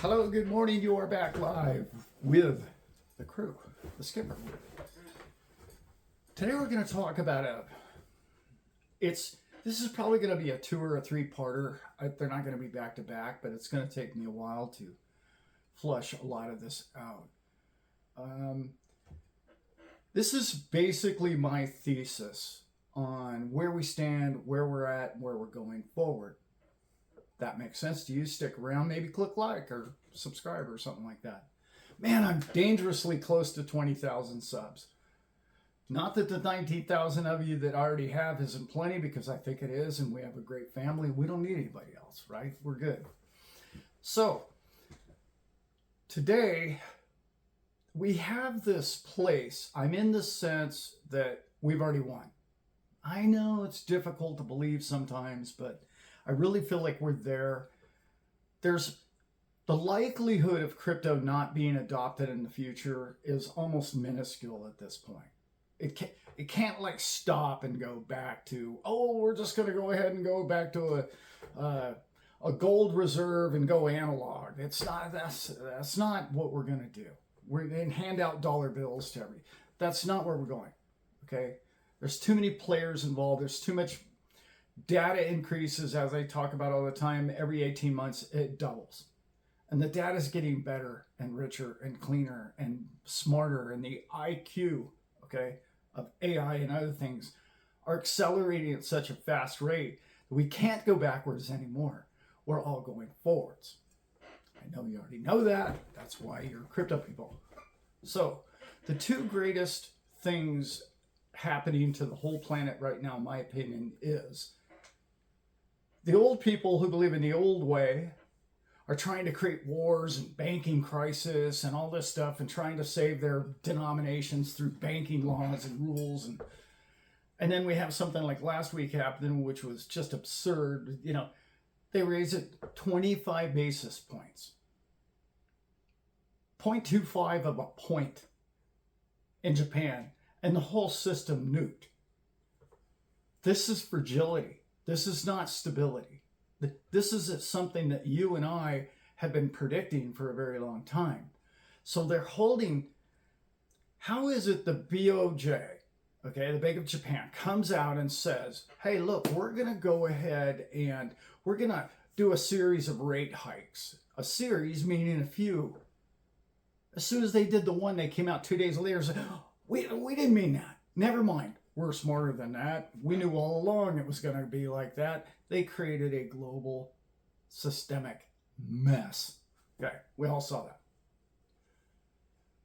Hello, good morning. You are back live with the crew, the skipper. Today we're going to talk about this is probably going to be a 2 or a 3-parter. They're not going to be back to back, but it's going to take me a while to flush a lot of this out. This is basically my thesis on where we stand, where we're at, and where we're going forward. That makes sense to you? Stick around, maybe click like or subscribe or something like that. Man, I'm dangerously close to 20,000 subs. Not that the 19,000 of you that I already have isn't plenty, because I think it is, and we have a great family. We don't need anybody else, right? We're good. So, today, we have this place. I'm in the sense that we've already won. I know it's difficult to believe sometimes, but I really feel like we're there. There's the likelihood of crypto not being adopted in the future is almost minuscule at this point. It can't like stop and go back to, oh, we're just going to go ahead and go back to a gold reserve and go analog. It's not, that's not what we're going to do. We're going to hand out dollar bills to everybody. That's not where we're going. Okay. There's too many players involved. There's too much data increases, as I talk about all the time. Every 18 months, it doubles. And the data is getting better and richer and cleaner and smarter. And the IQ, okay, of AI and other things are accelerating at such a fast rate that we can't go backwards anymore. We're all going forwards. I know you already know that. That's why you're crypto people. So the two greatest things happening to the whole planet right now, in my opinion, is the old people who believe in the old way are trying to create wars and banking crisis and all this stuff and trying to save their denominations through banking laws and rules. And then we have something like last week happening, which was just absurd. You know, they raised it 25 basis points. 0.25 of a point in Japan, and the whole system nuked. This is fragility. This is not stability. This is something that you and I have been predicting for a very long time. So they're holding, how is it the BOJ, okay, the Bank of Japan, comes out and says, hey, look, we're going to go ahead and we're going to do a series of rate hikes. A series meaning a few. As soon as they did the one, they came out 2 days later and said, oh, we didn't mean that. Never mind. We're smarter than that. We knew all along it was going to be like that. They created a global systemic mess. Okay, we all saw that.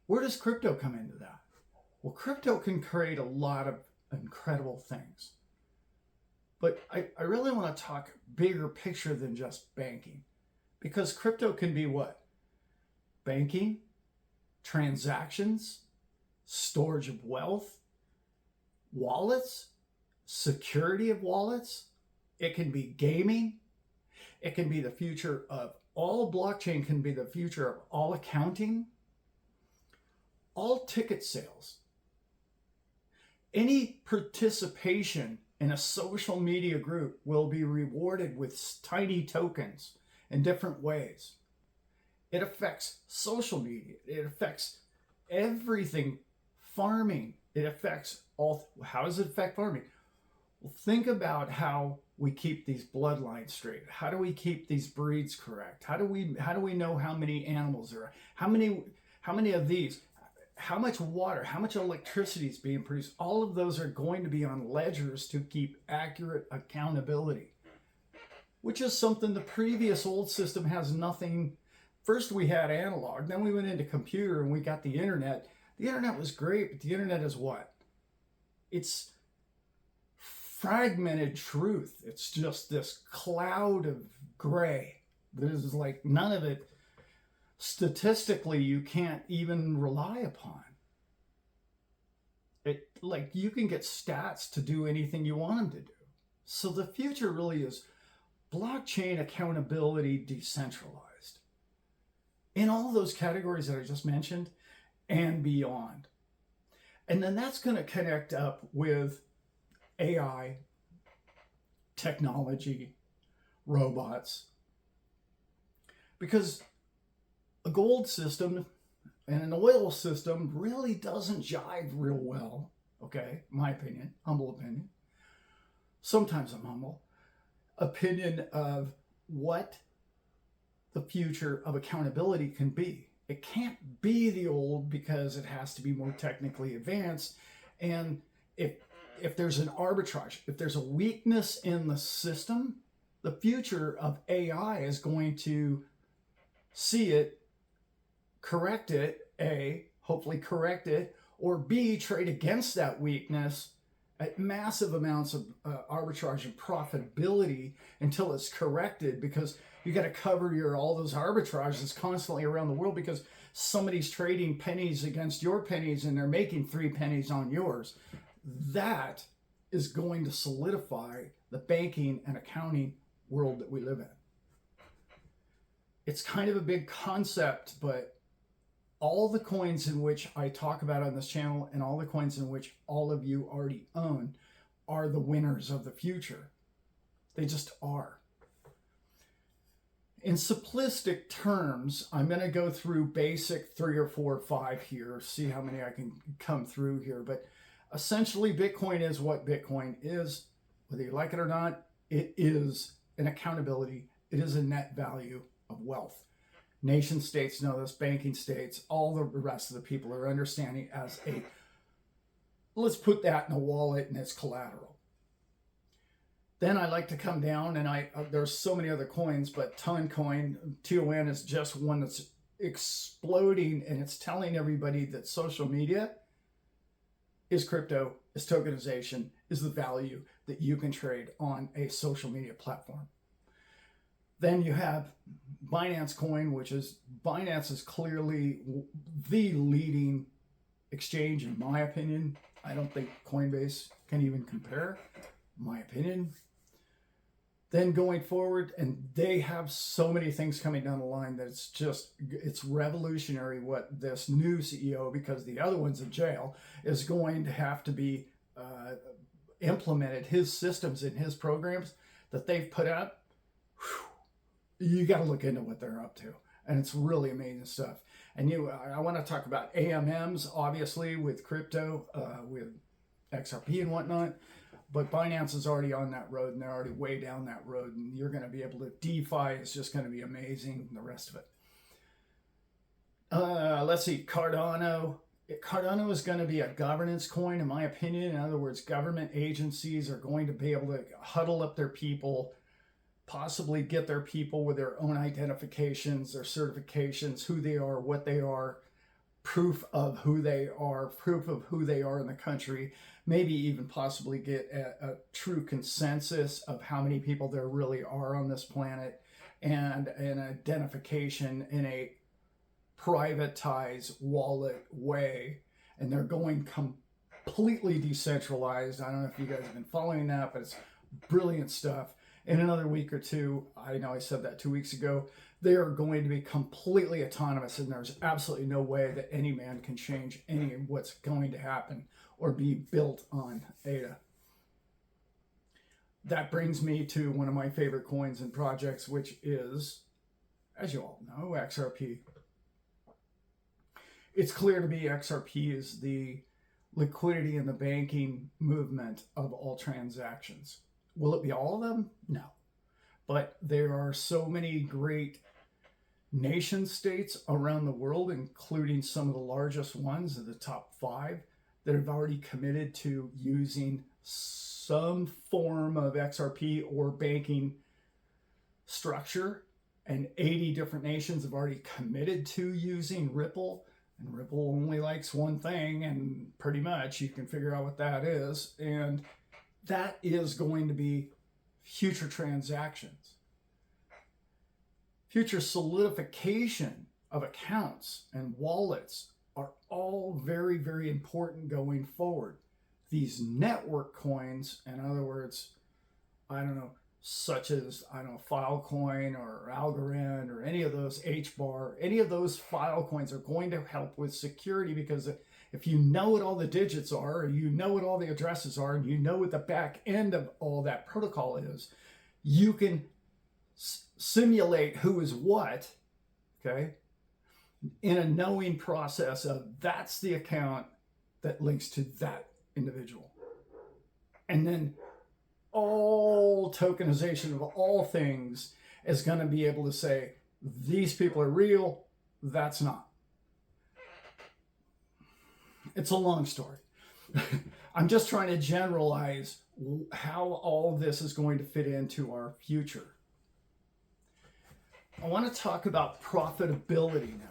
Where does crypto come into that? Well, crypto can create a lot of incredible things. But I really want to talk bigger picture than just banking. Because crypto can be what? Banking, transactions, storage of wealth, wallets, security of wallets. It can be gaming. It can be the future of all blockchain, can be the future of all accounting, all ticket sales. Any participation in a social media group will be rewarded with tiny tokens in different ways. It affects social media. It affects everything. Farming. It affects all. How does it affect farming? Well, think about how we keep these bloodlines straight. How do we keep these breeds correct? How do we know how many animals there are? How many of these? How much water? How much electricity is being produced? All of those are going to be on ledgers to keep accurate accountability, which is something the previous old system has nothing. First we had analog, then we went into computer and we got the internet. The internet was great, but the internet is what? It's fragmented truth. It's just this cloud of gray. There's like none of it, statistically, you can't even rely upon. It, like, you can get stats to do anything you want them to do. So the future really is blockchain accountability decentralized. In all those categories that I just mentioned, and beyond. And then that's going to connect up with AI, technology, robots. Because A gold system and an oil system really doesn't jive real well. Okay, my opinion, humble opinion. Sometimes I'm humble. Opinion of what the future of accountability can be. It can't be the old because it has to be more technically advanced. And if there's an arbitrage, if there's a weakness in the system, the future of AI is going to see it, correct it, A, hopefully correct it, or B, trade against that weakness at massive amounts of arbitrage and profitability until it's corrected, because you got to cover all those arbitrages constantly around the world because somebody's trading pennies against your pennies and they're making 3 pennies on yours. That is going to solidify the banking and accounting world that we live in. It's kind of a big concept, but all the coins in which I talk about on this channel and all the coins in which all of you already own are the winners of the future. They just are. In simplistic terms, I'm going to go through basic 3 or 4 or 5 here, see how many I can come through here. But essentially, Bitcoin is what Bitcoin is. Whether you like it or not, it is an accountability. It is a net value of wealth. Nation states know this, banking states, all the rest of the people are understanding as a, let's put that in a wallet and it's collateral. Then I like to come down and there's so many other coins, but TON coin, TON is just one that's exploding, and it's telling everybody that social media is crypto, is tokenization, is the value that you can trade on a social media platform. Then you have Binance Coin, Binance is clearly the leading exchange in my opinion. I don't think Coinbase can even compare, in my opinion. Then going forward, and they have so many things coming down the line that it's revolutionary what this new CEO, because the other one's in jail, is going to have to be implemented. His systems and his programs that they've put out, you got to look into what they're up to, and it's really amazing stuff. And I want to talk about AMMs, obviously, with crypto, with XRP and whatnot, but Binance is already on that road, and they're already way down that road, and you're going to be able to, DeFi is just going to be amazing, and the rest of it. Let's see, Cardano. Cardano is going to be a governance coin, in my opinion. In other words, government agencies are going to be able to huddle up their people, possibly get their people with their own identifications, their certifications, who they are, what they are, proof of who they are, proof of who they are in the country, maybe even possibly get a true consensus of how many people there really are on this planet, and an identification in a privatized wallet way. And they're going completely decentralized. I don't know if you guys have been following that, but it's brilliant stuff. In another week or two, I know I said that 2 weeks ago, they are going to be completely autonomous, and there's absolutely no way that any man can change any of what's going to happen or be built on ADA. That brings me to one of my favorite coins and projects, which is, as you all know, XRP. It's clear to me XRP is the liquidity in the banking movement of all transactions. Will it be all of them? No. But there are so many great nation states around the world, including some of the largest ones, the top 5, that have already committed to using some form of XRP or banking structure. And 80 different nations have already committed to using Ripple. And Ripple only likes one thing, and pretty much you can figure out what that is. And that is going to be future transactions. Future solidification of accounts and wallets are all very, very important going forward. These network coins, in other words, such as, Filecoin or Algorand or any of those HBAR, any of those file coins are going to help with security, because if you know what all the digits are, and you know what all the addresses are, and you know what the back end of all that protocol is, you can simulate who is what, okay? in a knowing process of that's the account that links to that individual. And then all tokenization of all things is going to be able to say, these people are real, that's not. It's a long story. I'm just trying to generalize how all this is going to fit into our future. I want to talk about profitability now.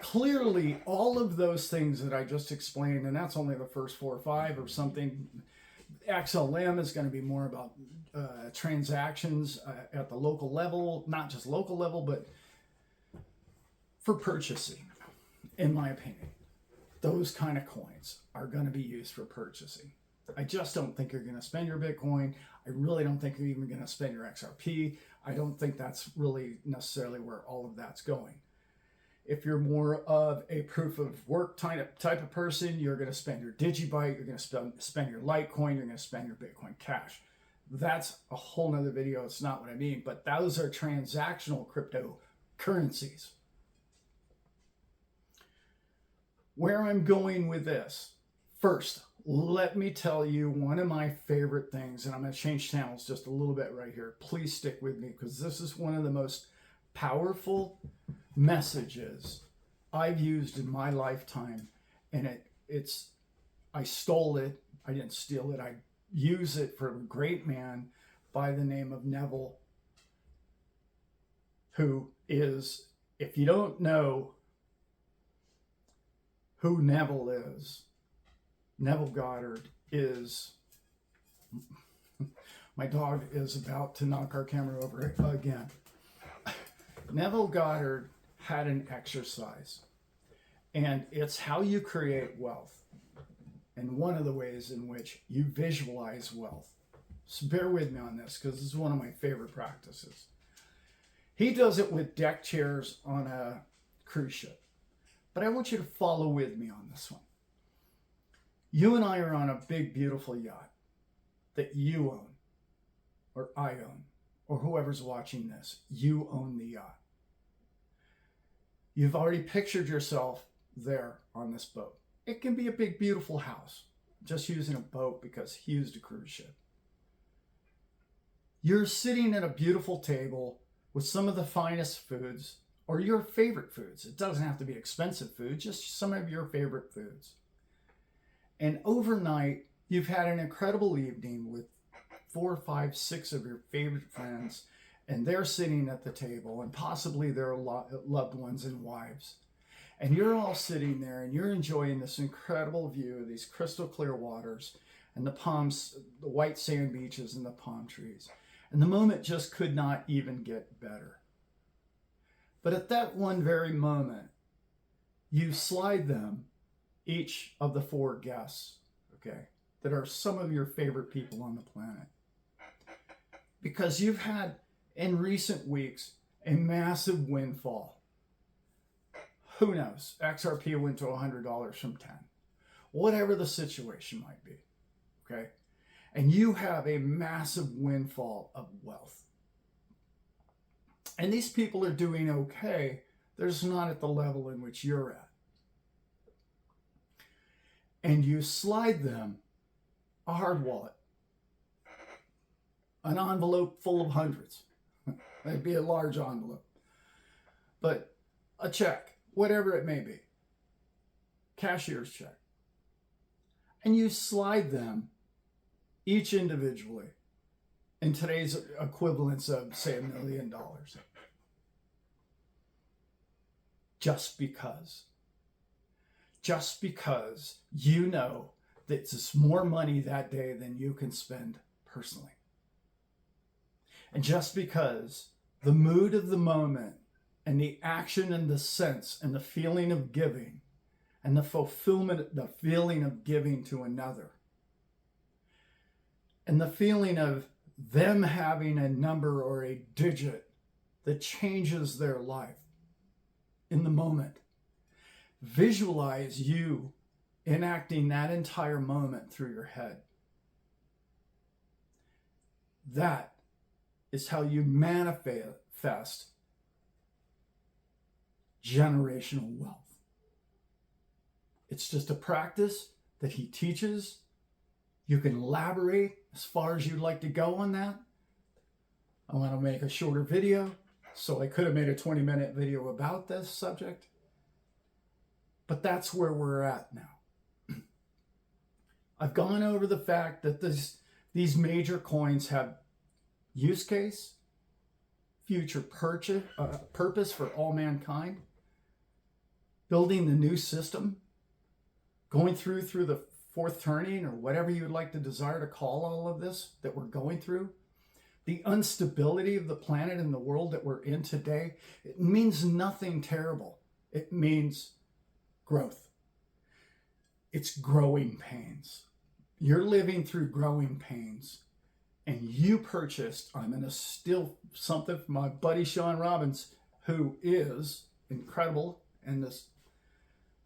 Clearly, all of those things that I just explained, and that's only the first 4 or 5 or something. XLM is going to be more about transactions at the local level, not just local level, but for purchasing, in my opinion. Those kind of coins are going to be used for purchasing. I just don't think you're going to spend your Bitcoin. I really don't think you're even going to spend your XRP. I don't think that's really necessarily where all of that's going. If you're more of a proof of work type of person, you're going to spend your Digibyte, you're going to spend your Litecoin, you're going to spend your Bitcoin Cash. That's a whole nother video. It's not what I mean, but those are transactional cryptocurrencies. Where I'm going with this, first, let me tell you one of my favorite things, and I'm going to change channels just a little bit right here. Please stick with me because this is one of the most powerful messages I've used in my lifetime, and I stole it. I didn't steal it. I use it from a great man by the name of Neville, who is, if you don't know who Neville is, Neville Goddard is, my dog is about to knock our camera over again. Neville Goddard had an exercise, and it's how you create wealth, and one of the ways in which you visualize wealth. So bear with me on this because this is one of my favorite practices. He does it with deck chairs on a cruise ship, but I want you to follow with me on this one. You and I are on a big, beautiful yacht that you own, or I own, or whoever's watching this. You own the yacht. You've already pictured yourself there on this boat. It can be a big, beautiful house, just using a boat because he used a cruise ship. You're sitting at a beautiful table with some of the finest foods, or your favorite foods. It doesn't have to be expensive food, just some of your favorite foods. And overnight, you've had an incredible evening with 4, 5, 6 of your favorite friends, and they're sitting at the table, and possibly their loved ones and wives. And you're all sitting there, and you're enjoying this incredible view of these crystal clear waters, and the palms, the white sand beaches, and the palm trees. And the moment just could not even get better. But at that one very moment, you slide them, each of the 4 guests, okay, that are some of your favorite people on the planet. Because you've had, in recent weeks, a massive windfall. Who knows? XRP went to $100 from 10. Whatever the situation might be, okay? And you have a massive windfall of wealth. And these people are doing okay. They're just not at the level in which you're at. And you slide them a hard wallet, an envelope full of hundreds. It'd be a large envelope, but a check, whatever it may be, cashier's check. And you slide them each individually in today's equivalence of, say, $1 million. Just because. Just because you know that it's more money that day than you can spend personally. And just because the mood of the moment and the action and the sense and the feeling of giving and the fulfillment, the feeling of giving to another, and the feeling of them having a number or a digit that changes their life in the moment. Visualize you enacting that entire moment through your head. That is how you manifest generational wealth. It's just a practice that he teaches. You can elaborate as far as you'd like to go on that. I want to make a shorter video, so I could have made a 20-minute video about this subject. But that's where we're at now. I've gone over the fact that these major coins have use case, future purpose for all mankind, building the new system, going through the fourth turning, or whatever you would like to desire to call all of this that we're going through, the instability of the planet and the world that we're in today. It means nothing terrible. It means growth. It's growing pains. You're living through growing pains. And you purchased, I'm going to steal something from my buddy Sean Robbins, who is incredible, and this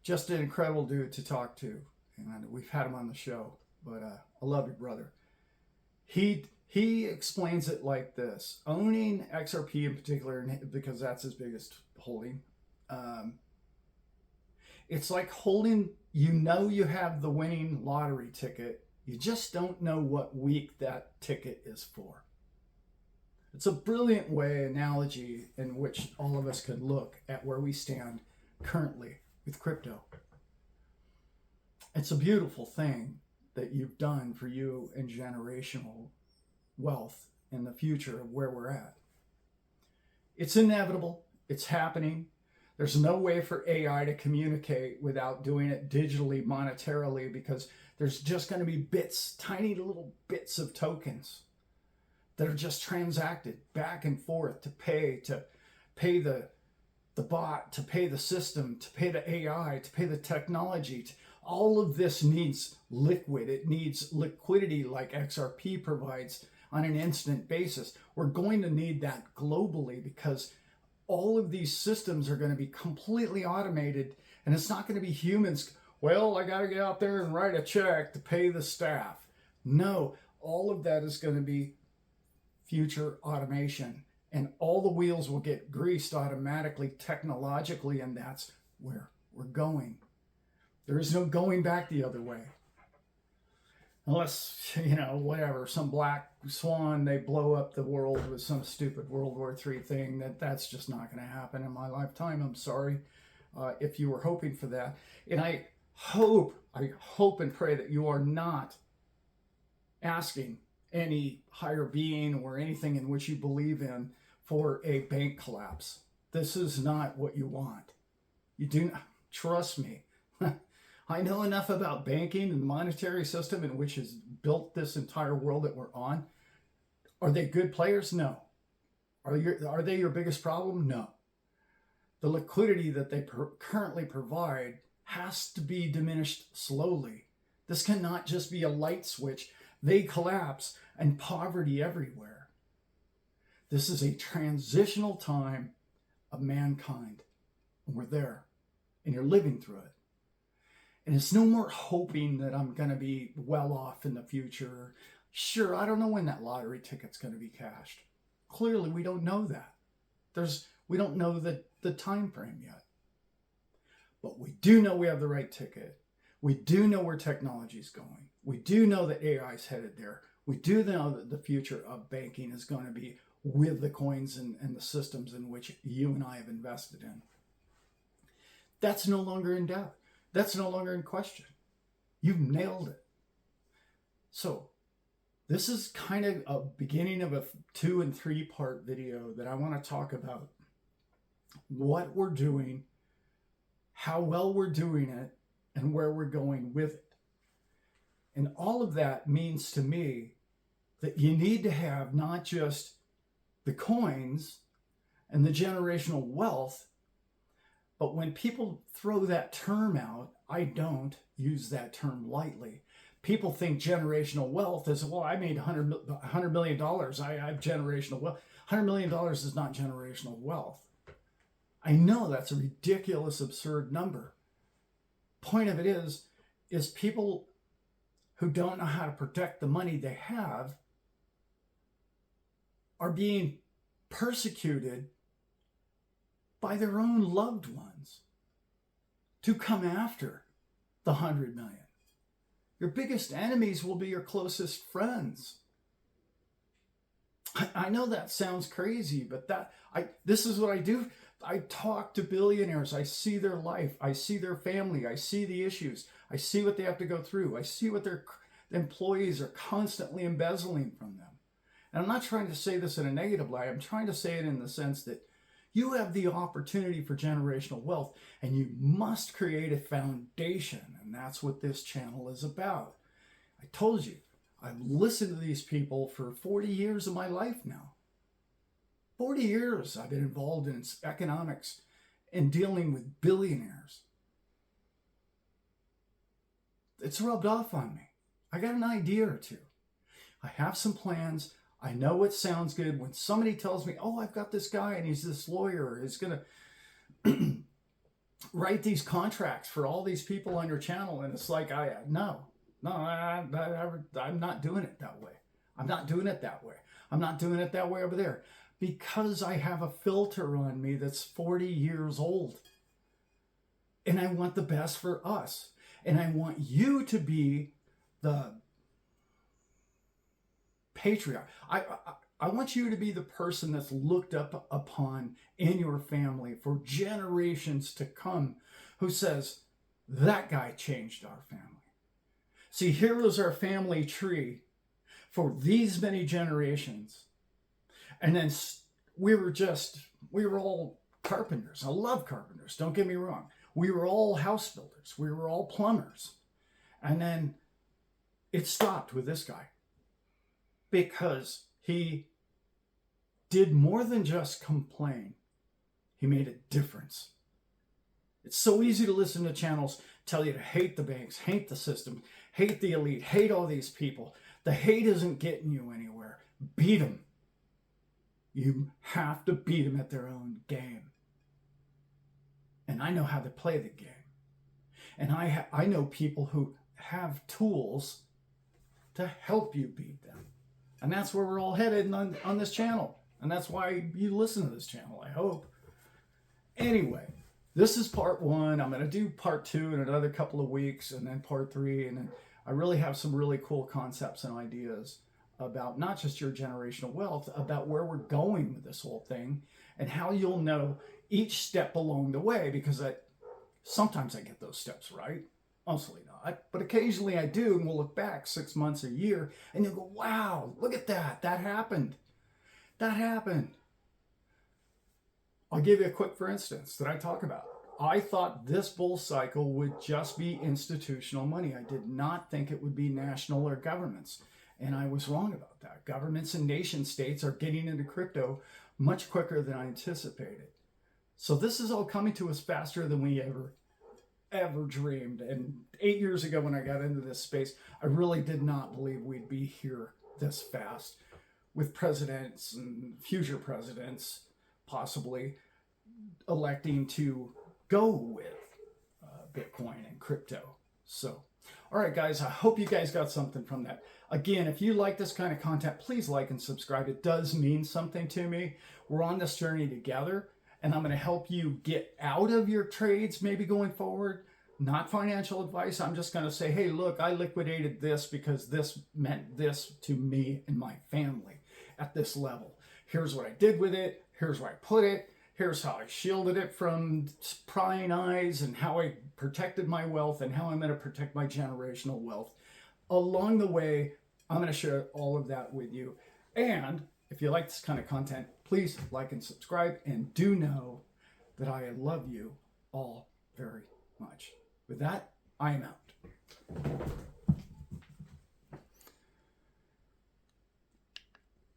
just an incredible dude to talk to. And we've had him on the show, but I love you, brother. He explains it like this. Owning XRP in particular, because that's his biggest holding, it's like holding, you have the winning lottery ticket. You just don't know what week that ticket is for. It's a brilliant analogy in which all of us can look at where we stand currently with crypto. It's a beautiful thing that you've done for you and generational wealth in the future of where we're at. It's inevitable. It's happening. There's no way for AI to communicate without doing it digitally, monetarily, because there's just going to be bits, tiny little bits of tokens that are just transacted back and forth to pay the bot, to pay the system, to pay the AI, to pay the technology. All of this needs liquid. It needs liquidity like XRP provides on an instant basis. We're going to need that globally because all of these systems are going to be completely automated, and it's not going to be humans. Well, I got to get out there and write a check to pay the staff. No, all of that is going to be future automation, and all the wheels will get greased automatically, technologically, and that's where we're going. There is no going back the other way. Unless, whatever, some black swan, they blow up the world with some stupid World War III thing. That's just not going to happen in my lifetime. I'm sorry if you were hoping for that. And I hope and pray that you are not asking any higher being or anything in which you believe in for a bank collapse. This is not what you want. You do not, trust me. I know enough about banking and the monetary system in which has built this entire world that we're on. Are they good players? No. Are they your biggest problem? No. The liquidity that they currently provide has to be diminished slowly. This cannot just be a light switch. They collapse and poverty everywhere. This is a transitional time of mankind. And we're there. And you're living through it. And it's no more hoping that I'm going to be well off in the future. Sure, I don't know when that lottery ticket's going to be cashed. Clearly, we don't know that. We don't know the time frame yet. But we do know we have the right ticket. We do know where technology is going. We do know that AI is headed there. We do know that the future of banking is going to be with the coins and the systems in which you and I have invested in. That's no longer in doubt. That's no longer in question. You've nailed it. So this is kind of a beginning of a 2- and 3-part video that I want to talk about what we're doing, how well we're doing it, and where we're going with it. And all of that means to me that you need to have not just the coins and the generational wealth, but when people throw that term out, I don't use that term lightly. People think generational wealth is, well, I made $100 million. I have generational wealth. $100 million is not generational wealth. I know that's a ridiculous, absurd number. Point of it is people who don't know how to protect the money they have are being persecuted by their own loved ones to come after the 100 million. Your biggest enemies will be your closest friends. I know that sounds crazy, but this is what I do. I talk to billionaires. I see their life. I see their family. I see the issues. I see what they have to go through. I see what their employees are constantly embezzling from them. And I'm not trying to say this in a negative light. I'm trying to say it in the sense that you have the opportunity for generational wealth, and you must create a foundation. And that's what this channel is about. I told you, I've listened to these people for 40 years of my life now. 40 years I've been involved in economics and dealing with billionaires. It's rubbed off on me. I got an idea or two. I have some plans. I know what sounds good. When somebody tells me, oh, I've got this guy and he's this lawyer, he's going to write these contracts for all these people on your channel. And it's like, I'm not doing it that way. I'm not doing it that way. I'm not doing it that way over there, because I have a filter on me that's 40 years old. And I want the best for us. And I want you to be the patriarch. I want you to be the person that's looked up upon in your family for generations to come, who says, that guy changed our family. See, here was our family tree for these many generations. And then we were all carpenters. I love carpenters, don't get me wrong. We were all house builders. We were all plumbers. And then it stopped with this guy, because he did more than just complain. He made a difference. It's so easy to listen to channels tell you to hate the banks, hate the system, hate the elite, hate all these people. The hate isn't getting you anywhere. Beat them. You have to beat them at their own game. And I know how to play the game. And I know people who have tools to help you beat them. And that's where we're all headed on this channel. And that's why you listen to this channel, I hope. Anyway, this is part 1. I'm going to do part 2 in another couple of weeks, and then part 3. And then I really have some really cool concepts and ideas about not just your generational wealth, about where we're going with this whole thing and how you'll know each step along the way, because sometimes I get those steps right, mostly not, but occasionally I do, and we'll look back 6 months, a year, and you'll go, wow, look at that, that happened. That happened. I'll give you a quick for instance that I talk about. I thought this bull cycle would just be institutional money. I did not think it would be national or governments. And I was wrong about that. Governments and nation states are getting into crypto much quicker than I anticipated. So this is all coming to us faster than we ever dreamed. And 8 years ago when I got into this space, I really did not believe we'd be here this fast, with presidents and future presidents possibly electing to go with Bitcoin and crypto. So, all right, guys, I hope you guys got something from that. Again, if you like this kind of content, please like and subscribe. It does mean something to me. We're on this journey together, and I'm going to help you get out of your trades maybe going forward. Not financial advice. I'm just going to say, hey, look, I liquidated this because this meant this to me and my family at this level. Here's what I did with it. Here's where I put it. Here's how I shielded it from prying eyes, and how I protected my wealth, and how I'm going to protect my generational wealth. Along the way, I'm going to share all of that with you. And if you like this kind of content, please like and subscribe, and do know that I love you all very much. With that, I am out.